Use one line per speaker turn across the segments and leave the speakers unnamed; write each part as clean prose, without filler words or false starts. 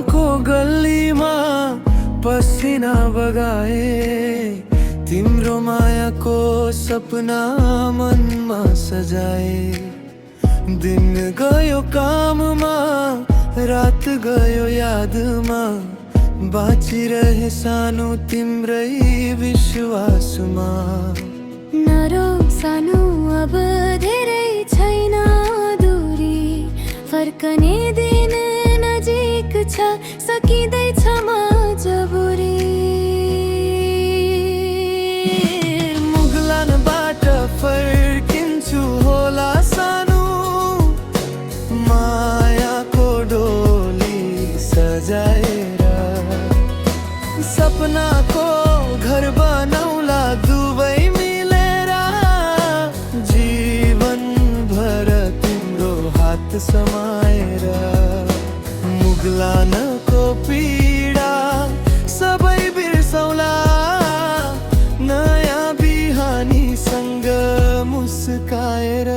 को गल्लीमा पसिना बगाए, तिम्रो मायाको सपना मनमा सजाए। दिन गयो काममा, रात गयो यादमा, बाँचिरहे सानो तिम्रै विश्वासमा।
नरो सानो अब धेरै छैन दूरी, फर्कने दिन नजिक छ, सकिँदैछ मजबुरी।
मुगलानबाट फर्किन्छु होला सानो, मायाको डोली सजाएर। सपनाको घर बनौला दुवै मिलेर, जीवन भर तिम्रो हात समाएर। मुगलानको पीडा सबै बिर्सौला, नयाँ बिहानीसँग मुस्काएर।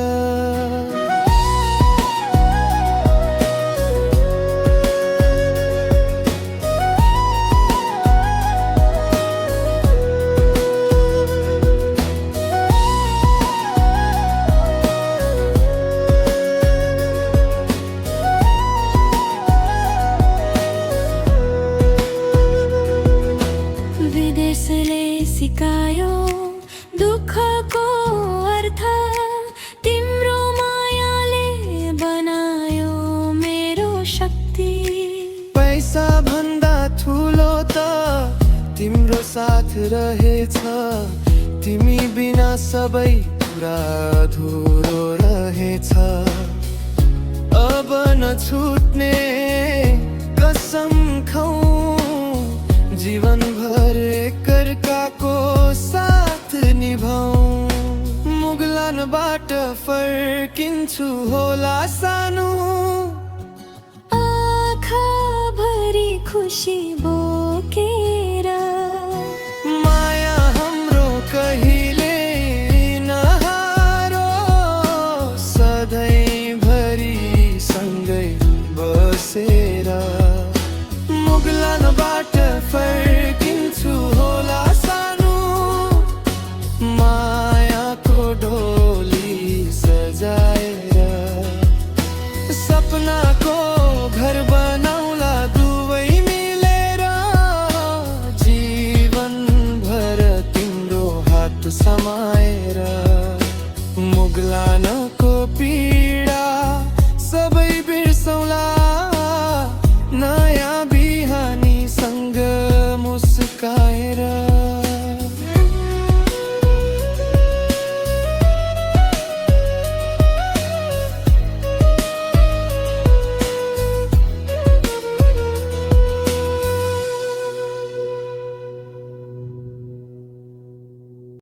विदेशले सिकायो दुःखको अर्थ, तिम्रो मायाले बनायो मेरो शक्ति।
पैसा भन्दा ठुलो त तिम्रो साथ रहेछ, तिमी बिना सबै कुरा अधुरो रहेछ। अब नछुट्ने कसम खाऊ, जीवन भर एकअर्काको साथ निभाऊ। मुगलानबाट फर्किन्छु होला सानो,
आँखा भरी खुसी